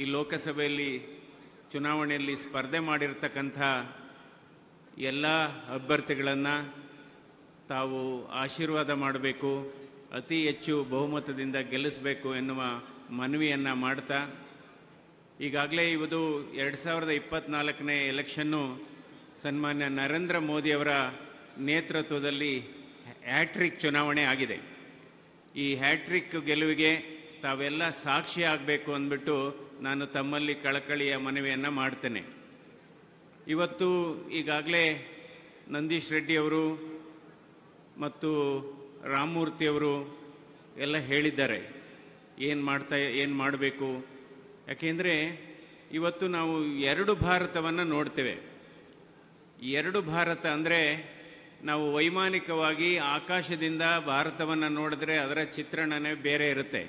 ಈ ಲೋಕಸಭೆಯಲ್ಲಿ ಚುನಾವಣೆಯಲ್ಲಿ ಸ್ಪರ್ಧೆ ಮಾಡಿರ್ತಕ್ಕಂಥ ಎಲ್ಲ ಅಭ್ಯರ್ಥಿಗಳನ್ನು ತಾವು ಆಶೀರ್ವಾದ ಮಾಡಬೇಕು, ಅತಿ ಹೆಚ್ಚು ಬಹುಮತದಿಂದ ಗೆಲ್ಲಿಸಬೇಕು ಎನ್ನುವ ಮನವಿಯನ್ನು ಮಾಡ್ತಾ, ಈಗಾಗಲೇ ಇದು 2024ನೇ ಎಲೆಕ್ಷನ್ನು ಸನ್ಮಾನ್ಯ ನರೇಂದ್ರ ಮೋದಿಯವರ ನೇತೃತ್ವದಲ್ಲಿ ಹ್ಯಾಟ್ರಿಕ್ ಚುನಾವಣೆ ಆಗಿದೆ. ಈ ಹ್ಯಾಟ್ರಿಕ್ ಗೆಲುವಿಗೆ ತಾವೆಲ್ಲ ಸಾಕ್ಷಿ ಆಗಬೇಕು ಅಂದ್ಬಿಟ್ಟು ನಾನು ತಮ್ಮಲ್ಲಿ ಕಳಕಳಿಯ ಮನವಿಯನ್ನು ಮಾಡ್ತೇನೆ. ಇವತ್ತು ಈಗಾಗಲೇ ನಂದೀಶ್ ರೆಡ್ಡಿಯವರು ಮತ್ತು ರಾಮಮೂರ್ತಿಯವರು ಎಲ್ಲ ಹೇಳಿದ್ದಾರೆ ಏನು ಮಾಡಬೇಕು. ಯಾಕೆಂದರೆ ಇವತ್ತು ನಾವು ಎರಡು ಭಾರತವನ್ನು ನೋಡ್ತೇವೆ. ಎರಡು ಭಾರತ ಅಂದರೆ ನಾವು ವೈಮಾನಿಕವಾಗಿ ಆಕಾಶದಿಂದ ಭಾರತವನ್ನು ನೋಡಿದ್ರೆ ಅದರ ಚಿತ್ರಣನೇ ಬೇರೆ ಇರುತ್ತೆ.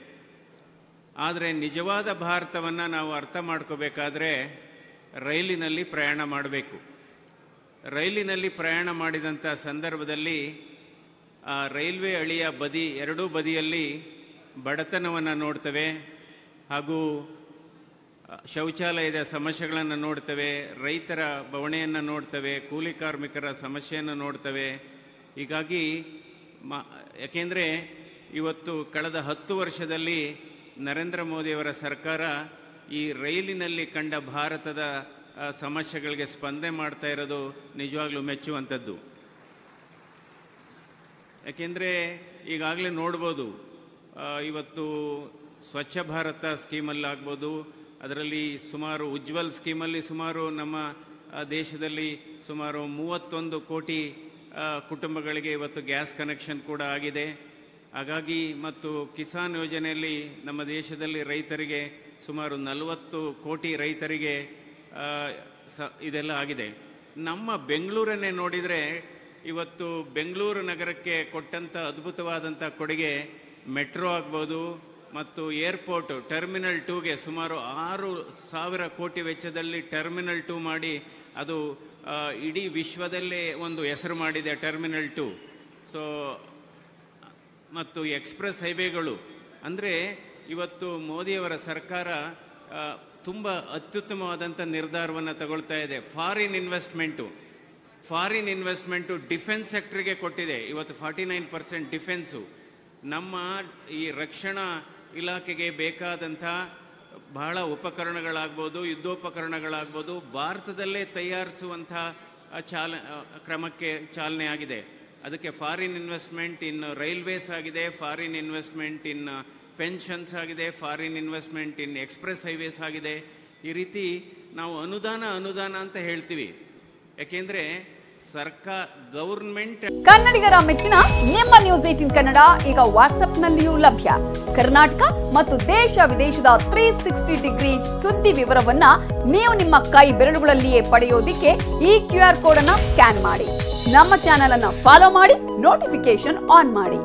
ಆದರೆ ನಿಜವಾದ ಭಾರತವನ್ನು ನಾವು ಅರ್ಥ ಮಾಡ್ಕೋಬೇಕಾದ್ರೆ ರೈಲಿನಲ್ಲಿ ಪ್ರಯಾಣ ಮಾಡಬೇಕು. ರೈಲಿನಲ್ಲಿ ಪ್ರಯಾಣ ಮಾಡಿದಂಥ ಸಂದರ್ಭದಲ್ಲಿ ಆ ರೈಲ್ವೆ ಹಳಿಯ ಎರಡೂ ಬದಿಯಲ್ಲಿ ಬಡತನವನ್ನು ನೋಡ್ತೇವೆ, ಹಾಗೂ ಶೌಚಾಲಯದ ಸಮಸ್ಯೆಗಳನ್ನು ನೋಡ್ತೇವೆ, ರೈತರ ಬವಣೆಯನ್ನು ನೋಡ್ತೇವೆ, ಕೂಲಿ ಕಾರ್ಮಿಕರ ಸಮಸ್ಯೆಯನ್ನು ನೋಡ್ತೇವೆ. ಹೀಗಾಗಿ ಯಾಕೆಂದರೆ ಇವತ್ತು ಕಳೆದ 10 ವರ್ಷದಲ್ಲಿ ನರೇಂದ್ರ ಮೋದಿಯವರ ಸರ್ಕಾರ ಈ ರೈಲಿನಲ್ಲಿ ಕಂಡ ಭಾರತದ ಸಮಸ್ಯೆಗಳಿಗೆ ಸ್ಪಂದನೆ ಮಾಡ್ತಾ ಇರೋದು ನಿಜವಾಗ್ಲೂ ಮೆಚ್ಚುವಂಥದ್ದು. ಯಾಕೆಂದರೆ ಈಗಾಗಲೇ ನೋಡ್ಬೋದು, ಇವತ್ತು ಸ್ವಚ್ಛ ಭಾರತ ಸ್ಕೀಮಲ್ಲಾಗ್ಬೋದು, ಅದರಲ್ಲಿ ಸುಮಾರು ಉಜ್ವಲ್ ಸ್ಕೀಮಲ್ಲಿ ಸುಮಾರು ನಮ್ಮ ದೇಶದಲ್ಲಿ ಸುಮಾರು 31 ಕೋಟಿ ಕುಟುಂಬಗಳಿಗೆ ಇವತ್ತು ಗ್ಯಾಸ್ ಕನೆಕ್ಷನ್ ಕೂಡ ಆಗಿದೆ. ಹಾಗಾಗಿ ಮತ್ತು ಕಿಸಾನ್ ಯೋಜನೆಯಲ್ಲಿ ನಮ್ಮ ದೇಶದಲ್ಲಿ ರೈತರಿಗೆ ಸುಮಾರು 40 ಕೋಟಿ ರೈತರಿಗೆ ಇದೆಲ್ಲ ಆಗಿದೆ. ನಮ್ಮ ಬೆಂಗಳೂರನ್ನೇ ನೋಡಿದರೆ ಇವತ್ತು ಬೆಂಗಳೂರು ನಗರಕ್ಕೆ ಕೊಟ್ಟಂಥ ಅದ್ಭುತವಾದಂಥ ಕೊಡುಗೆ ಮೆಟ್ರೋ ಆಗ್ಬೋದು ಮತ್ತು ಏರ್ಪೋರ್ಟ್ ಟರ್ಮಿನಲ್ 2ಗೆ ಸುಮಾರು 6,000 ಕೋಟಿ ವೆಚ್ಚದಲ್ಲಿ ಟರ್ಮಿನಲ್ 2 ಮಾಡಿ ಅದು ಇಡೀ ವಿಶ್ವದಲ್ಲೇ ಒಂದು ಹೆಸರು ಮಾಡಿದೆ ಟರ್ಮಿನಲ್ 2. ಸೊ ಮತ್ತು ಎಕ್ಸ್ಪ್ರೆಸ್ ಹೈವೇಗಳು ಅಂದರೆ ಇವತ್ತು ಮೋದಿಯವರ ಸರ್ಕಾರ ತುಂಬ ಅತ್ಯುತ್ತಮವಾದಂಥ ನಿರ್ಧಾರವನ್ನು ತಗೊಳ್ತಾ ಇದೆ. ಫಾರಿನ್ ಇನ್ವೆಸ್ಟ್ಮೆಂಟು ಡಿಫೆನ್ಸ್ ಸೆಕ್ಟರ್ಗೆ ಕೊಟ್ಟಿದೆ. ಇವತ್ತು 49% ಡಿಫೆನ್ಸು. ನಮ್ಮ ಈ ರಕ್ಷಣಾ ಇಲಾಖೆಗೆ ಬೇಕಾದಂಥ ಬಹಳ ಉಪಕರಣಗಳಾಗ್ಬೋದು, ಯುದ್ಧೋಪಕರಣಗಳಾಗ್ಬೋದು, ಭಾರತದಲ್ಲೇ ತಯಾರಿಸುವಂಥ ಕ್ರಮಕ್ಕೆ ಚಾಲನೆ ಆಗಿದೆ. ಅದಕ್ಕೆ ಫಾರಿನ್ ಇನ್ವೆಸ್ಟ್ಮೆಂಟ್ ಇನ್ ರೈಲ್ವೇಸ್ ಆಗಿದೆ, ಫಾರಿನ್ ಇನ್ವೆಸ್ಟ್ಮೆಂಟ್ ಇನ್ ಪೆನ್ಷನ್ಸ್ ಆಗಿದೆ, foreign investment in express highways ಆಗಿದೆ. ಈ ರೀತಿ ನಾವು ಅನುದಾನ ಅಂತ ಹೇಳ್ತೀವಿ. ಯಾಕೆಂದರೆ ಗವರ್ಮೆಂಟ್ ಕನ್ನಡಿಗರ ಮೆಚ್ಚಿನ ನಿಮ್ಮ ನ್ಯೂಸ್ 18 ಕನ್ನಡ ಈಗ ವಾಟ್ಸ್ಆಪ್ನಲ್ಲಿಯೂ ಲಭ್ಯ. ಕರ್ನಾಟಕ ಮತ್ತು ದೇಶ ವಿದೇಶದ 360 ಡಿಗ್ರಿ ಸುದ್ದಿ ವಿವರವನ್ನ ನೀವು ನಿಮ್ಮ ಕೈ ಬೆರಳುಗಳಲ್ಲಿಯೇ ಪಡೆಯೋದಿಕ್ಕೆ ಈ QR ಕೋಡ್ ಅನ್ನು ಸ್ಕ್ಯಾನ್ ಮಾಡಿ. ನಮ್ಮ ಚಾನೆಲ್ ಅನ್ನು ಫಾಲೋ ಮಾಡಿ, ನೋಟಿಫಿಕೇಶನ್ ಆನ್ ಮಾಡಿ.